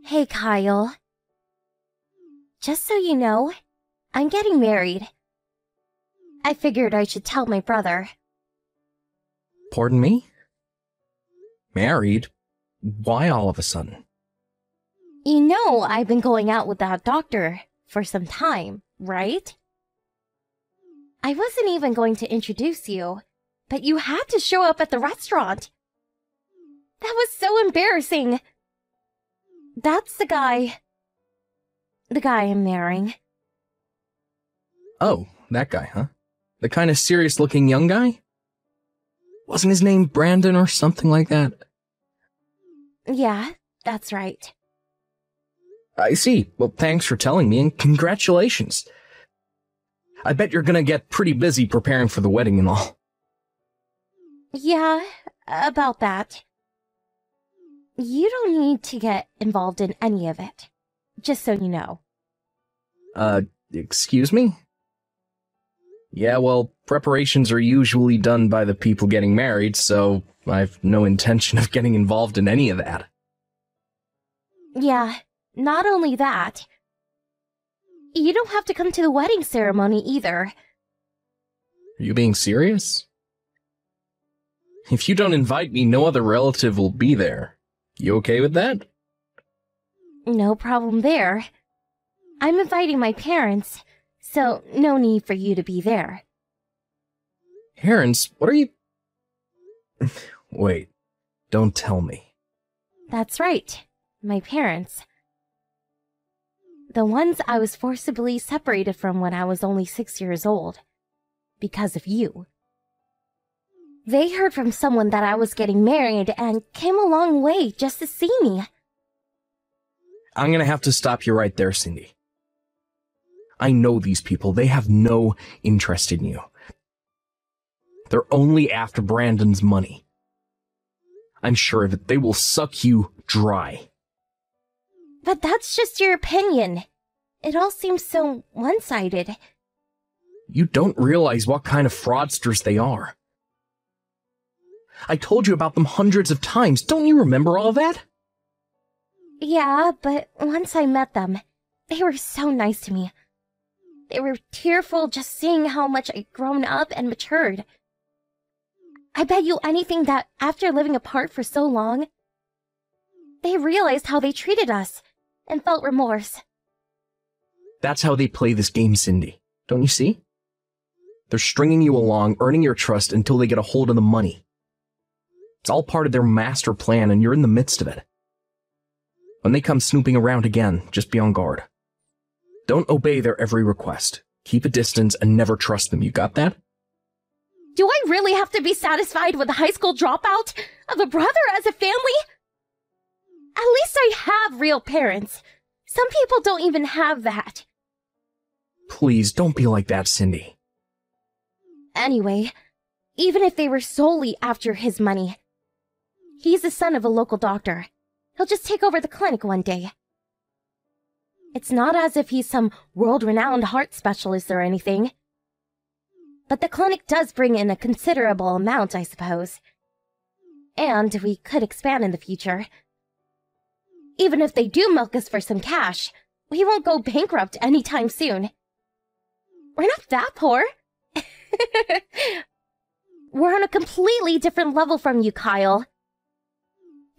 Hey, Kyle. Just so you know, I'm getting married. I figured I should tell my brother. Pardon me? Married? Why all of a sudden? You know I've been going out with that doctor for some time, right? I wasn't even going to introduce you, but you had to show up at the restaurant. That was so embarrassing. That's the guy I'm marrying. Oh, that guy, huh? The kind of serious-looking young guy? Wasn't his name Brandon or something like that? Yeah, that's right. I see. Well, thanks for telling me, and congratulations. I bet you're gonna get pretty busy preparing for the wedding and all. Yeah, about that. You don't need to get involved in any of it, just so you know. Excuse me? Yeah, well, preparations are usually done by the people getting married, so I've no intention of getting involved in any of that. Yeah, not only that. You don't have to come to the wedding ceremony either. Are you being serious? If you don't invite me, no other relative will be there. You okay with that? No problem there. I'm inviting my parents, so no need for you to be there. Parents? What are you... Wait, don't tell me. That's right, my parents. The ones I was forcibly separated from when I was only 6 years old. Because of you. They heard from someone that I was getting married and came a long way just to see me. I'm gonna have to stop you right there, Cindy. I know these people. They have no interest in you. They're only after Brandon's money. I'm sure of it. They will suck you dry. But that's just your opinion. It all seems so one-sided. You don't realize what kind of fraudsters they are. I told you about them hundreds of times. Don't you remember all that? Yeah, but once I met them, they were so nice to me. They were tearful just seeing how much I'd grown up and matured. I bet you anything that after living apart for so long, they realized how they treated us and felt remorse. That's how they play this game, Cindy. Don't you see? They're stringing you along, earning your trust until they get a hold of the money. It's all part of their master plan, and you're in the midst of it. When they come snooping around again, just be on guard. Don't obey their every request. Keep a distance and never trust them. You got that? Do I really have to be satisfied with a high school dropout of a brother as a family? At least I have real parents. Some people don't even have that. Please, don't be like that, Cindy. Anyway, even if they were solely after his money, he's the son of a local doctor. He'll just take over the clinic one day. It's not as if he's some world-renowned heart specialist or anything. But the clinic does bring in a considerable amount, I suppose. And we could expand in the future. Even if they do milk us for some cash, we won't go bankrupt anytime soon. We're not that poor. We're on a completely different level from you, Kyle.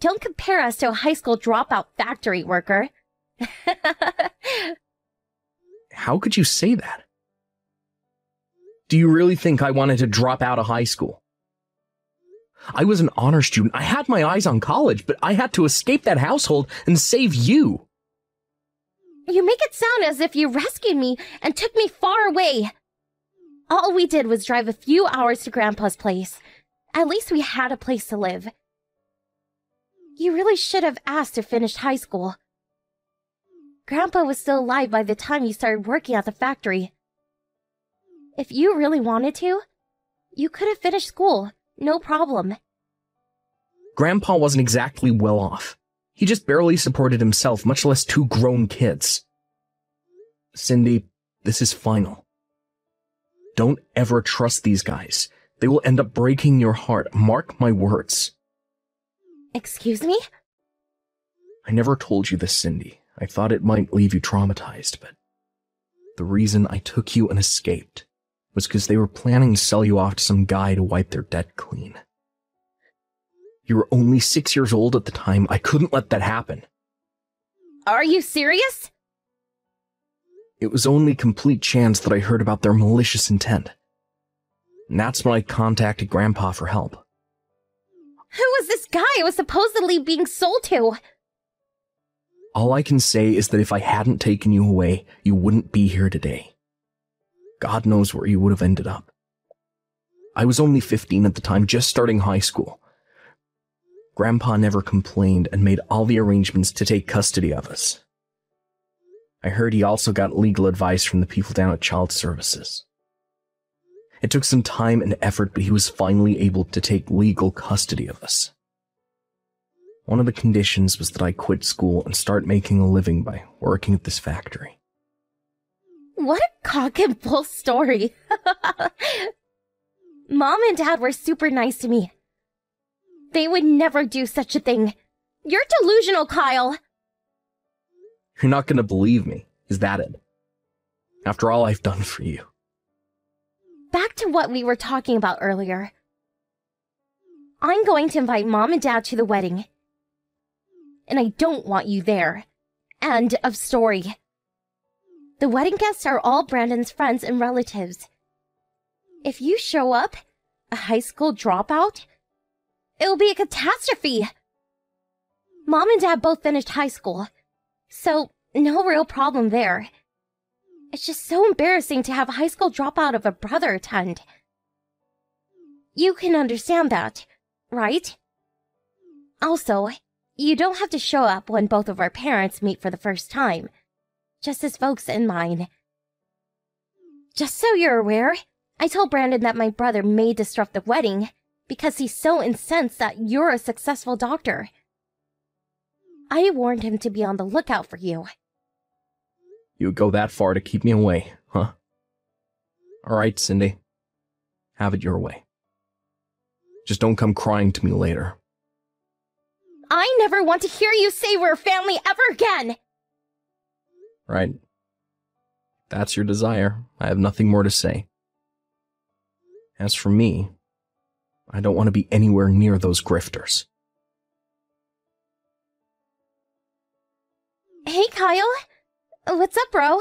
Don't compare us to a high school dropout factory worker. How could you say that? Do you really think I wanted to drop out of high school? I was an honor student. I had my eyes on college, but I had to escape that household and save you. You make it sound as if you rescued me and took me far away. All we did was drive a few hours to Grandpa's place. At least we had a place to live. You really should have asked to finish high school. Grandpa was still alive by the time you started working at the factory. If you really wanted to, you could have finished school, no problem. Grandpa wasn't exactly well off. He just barely supported himself, much less two grown kids. Cindy, this is final. Don't ever trust these guys. They will end up breaking your heart. Mark my words. Excuse me? I never told you this, Cindy. I thought it might leave you traumatized, but the reason I took you and escaped was because they were planning to sell you off to some guy to wipe their debt clean. You were only 6 years old at the time. I couldn't let that happen. Are you serious? It was only complete chance that I heard about their malicious intent. And that's when I contacted Grandpa for help. Who was this guy I was supposedly being sold to? All I can say is that if I hadn't taken you away, you wouldn't be here today. God knows where you would have ended up. I was only 15 at the time, just starting high school. Grandpa never complained and made all the arrangements to take custody of us. I heard he also got legal advice from the people down at Child Services. It took some time and effort, but he was finally able to take legal custody of us. One of the conditions was that I quit school and start making a living by working at this factory. What a cock and bull story. Mom and Dad were super nice to me. They would never do such a thing. You're delusional, Kyle. You're not going to believe me, is that it? After all I've done for you. Back to what we were talking about earlier. I'm going to invite Mom and Dad to the wedding. And I don't want you there. End of story. The wedding guests are all Brandon's friends and relatives. If you show up, a high school dropout, it'll be a catastrophe. Mom and Dad both finished high school, so no real problem there. It's just so embarrassing to have a high school dropout of a brother attend. You can understand that, right? Also, you don't have to show up when both of our parents meet for the first time, just as folks in mine. Just so you're aware, I told Brandon that my brother may disrupt the wedding because he's so incensed that you're a successful doctor. I warned him to be on the lookout for you. You would go that far to keep me away, huh? All right, Cindy. Have it your way. Just don't come crying to me later. I never want to hear you say we're family ever again! Right. If that's your desire. I have nothing more to say. As for me, I don't want to be anywhere near those grifters. Hey, Kyle. What's up, bro?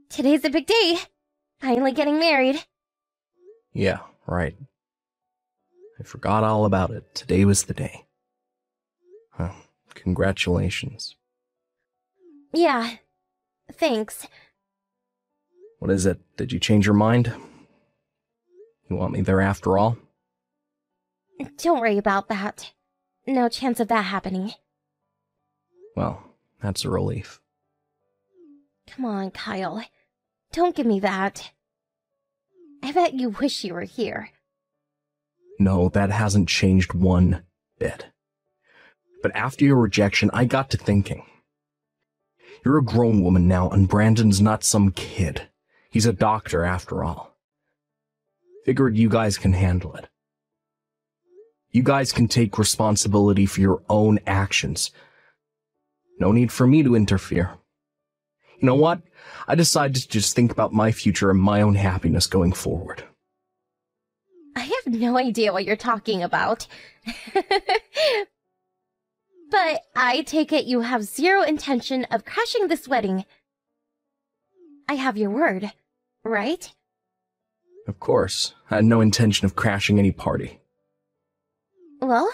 Today's a big day. Finally getting married. Yeah, right. I forgot all about it. Today was the day. Congratulations. Yeah, thanks. What is it? Did you change your mind? You want me there after all? Don't worry about that. No chance of that happening. Well, that's a relief. Come on, Kyle. Don't give me that. I bet you wish you were here. No, that hasn't changed one bit. But after your rejection, I got to thinking. You're a grown woman now, and Brandon's not some kid. He's a doctor, after all. Figured you guys can handle it. You guys can take responsibility for your own actions. No need for me to interfere. You know what? I decided to just think about my future and my own happiness going forward. I have no idea what you're talking about. But I take it you have zero intention of crashing this wedding. I have your word, right? Of course. I had no intention of crashing any party. Well,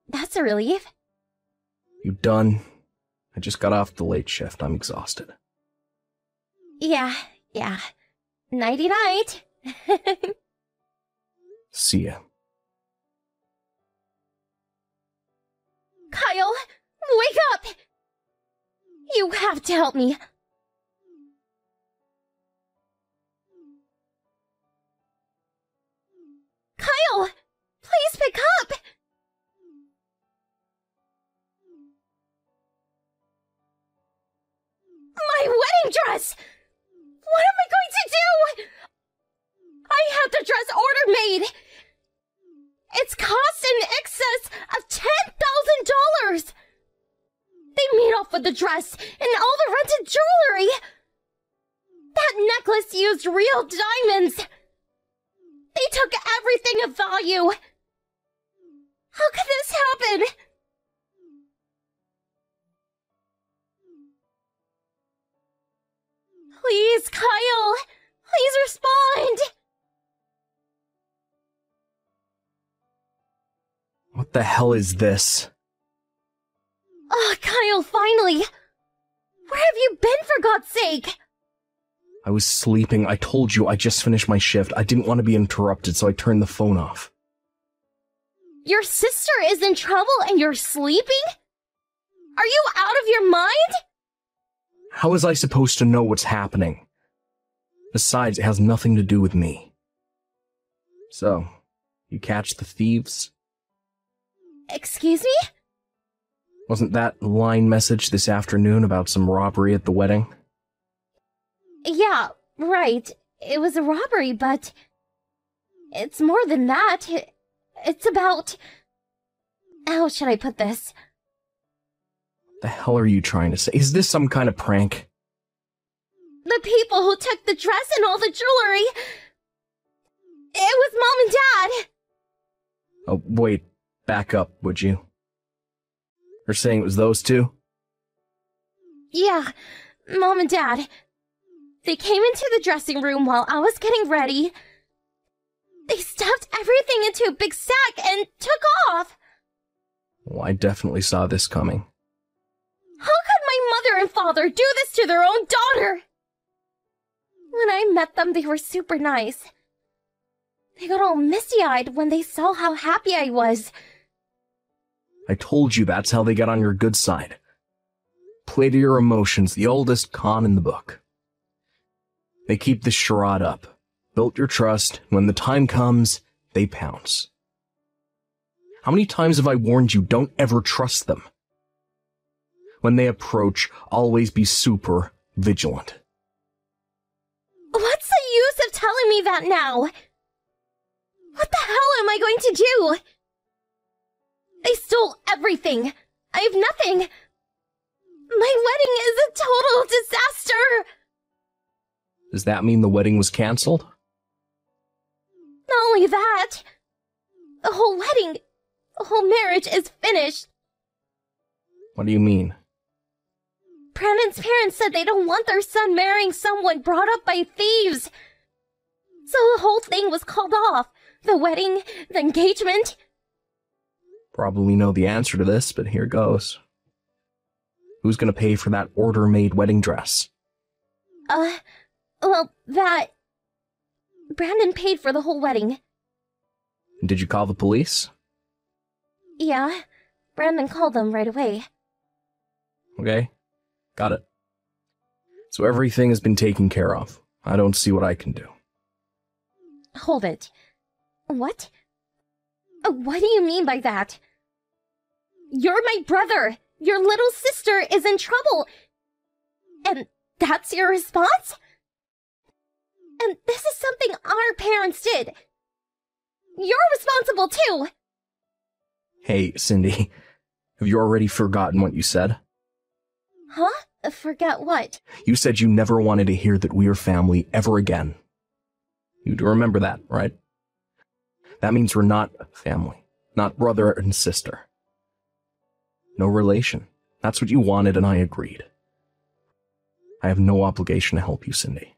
that's a relief. You done? I just got off the late shift. I'm exhausted. Yeah. Nighty-night. See ya. Kyle, wake up! You have to help me. Kyle, please pick up! My wedding dress! What am I going to do? I had the dress order made! It's cost in excess of $10,000! off with the dress and all the rented jewelry! That necklace used real diamonds! They took everything of value! How could this happen? Please, Kyle! Please respond! What the hell is this? Oh, Kyle, finally! Where have you been, for God's sake? I was sleeping. I told you I just finished my shift. I didn't want to be interrupted, so I turned the phone off. Your sister is in trouble and you're sleeping? Are you out of your mind? How was I supposed to know what's happening? Besides, it has nothing to do with me. So, you catch the thieves? Excuse me? Wasn't that line message this afternoon about some robbery at the wedding? Yeah, right. It was a robbery, but it's more than that. It's about... How should I put this? What the hell are you trying to say? Is this some kind of prank? The people who took the dress and all the jewelry... It was Mom and Dad! Oh, wait. Back up, would you? You're saying it was those two? Yeah, Mom and Dad. They came into the dressing room while I was getting ready. They stuffed everything into a big sack and took off. Well, I definitely saw this coming. How could my mother and father do this to their own daughter? When I met them, they were super nice. They got all misty-eyed when they saw how happy I was. I told you that's how they got on your good side. Play to your emotions, the oldest con in the book. They keep the charade up, built your trust, and when the time comes, they pounce. How many times have I warned you, don't ever trust them? When they approach, always be super vigilant. What's the use of telling me that now? What the hell am I going to do? They stole everything. I have nothing. My wedding is a total disaster. Does that mean the wedding was cancelled? Not only that, the whole wedding, the whole marriage is finished. What do you mean? Brandon's parents said they don't want their son marrying someone brought up by thieves. So the whole thing was called off. The wedding, the engagement. Probably know the answer to this, but here goes. Who's gonna pay for that order-made wedding dress? Well, Brandon paid for the whole wedding. Did you call the police? Yeah, Brandon called them right away. Okay, got it. So everything has been taken care of. I don't see what I can do. Hold it. What? What do you mean by that? You're my brother! Your little sister is in trouble! And that's your response? And this is something our parents did. You're responsible too! Hey, Cindy, have you already forgotten what you said? Huh? Forget what? You said you never wanted to hear that we are family ever again. You do remember that, right? That means we're not family, not brother and sister. No relation. That's what you wanted and I agreed. I have no obligation to help you, Cindy.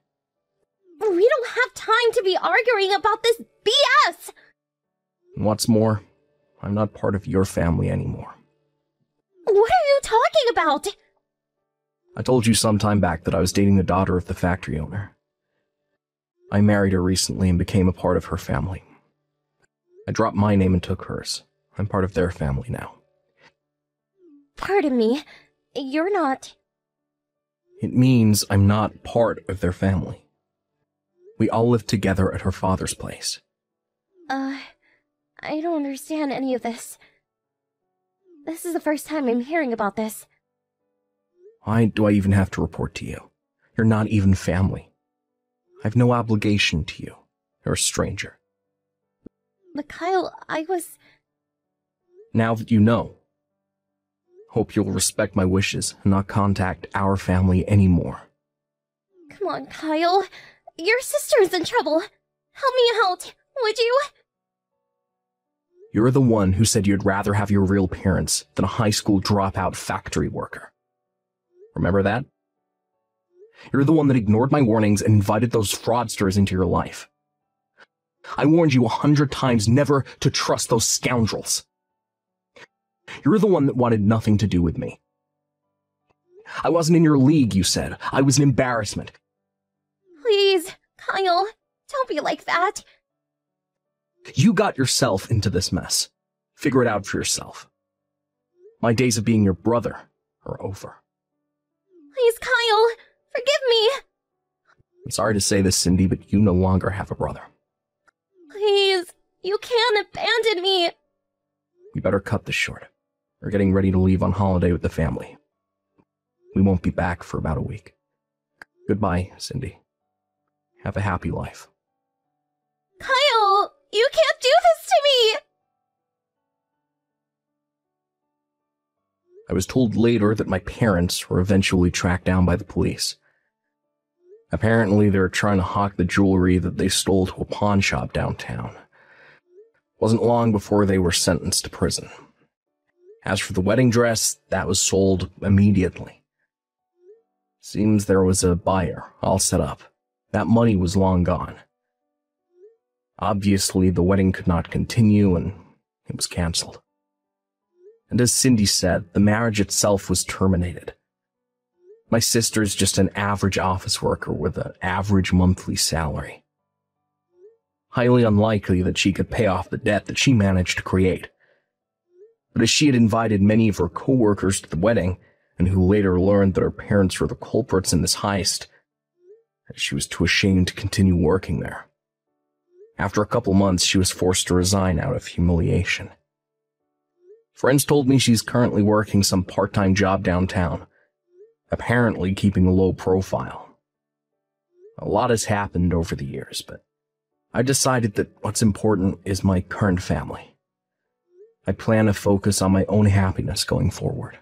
We don't have time to be arguing about this BS! And what's more, I'm not part of your family anymore. What are you talking about? I told you some time back that I was dating the daughter of the factory owner. I married her recently and became a part of her family. I dropped my name and took hers. I'm part of their family now. Pardon me, you're not... It means I'm not part of their family. We all live together at her father's place. I don't understand any of this. This is the first time I'm hearing about this. Why do I even have to report to you? You're not even family. I have no obligation to you. You're a stranger. But Kyle, I was... Now that you know, Hope you'll respect my wishes and not contact our family anymore. Come on, Kyle. Your sister's in trouble. Help me out, would you? You're the one who said you'd rather have your real parents than a high school dropout factory worker. Remember that? You're the one that ignored my warnings and invited those fraudsters into your life. I warned you 100 times never to trust those scoundrels. You're the one that wanted nothing to do with me. I wasn't in your league, you said. I was an embarrassment. Please, Kyle, don't be like that. You got yourself into this mess. Figure it out for yourself. My days of being your brother are over. Please, Kyle, forgive me. I'm sorry to say this, Cindy, but you no longer have a brother. Please, you can't abandon me. We better cut this short. We're getting ready to leave on holiday with the family. We won't be back for about a week. Goodbye, Cindy. Have a happy life. Kyle, you can't do this to me! I was told later that my parents were eventually tracked down by the police. Apparently, they were trying to hawk the jewelry that they stole to a pawn shop downtown. Wasn't long before they were sentenced to prison. As for the wedding dress, that was sold immediately. Seems there was a buyer all set up. That money was long gone. Obviously, the wedding could not continue, and it was cancelled. And as Cindy said, the marriage itself was terminated. My sister's just an average office worker with an average monthly salary. Highly unlikely that she could pay off the debt that she managed to create. But as she had invited many of her co-workers to the wedding, and who later learned that her parents were the culprits in this heist, she was too ashamed to continue working there. After a couple months, she was forced to resign out of humiliation. Friends told me she's currently working some part-time job downtown, apparently keeping a low profile. A lot has happened over the years, but I decided that what's important is my current family. I plan to focus on my own happiness going forward.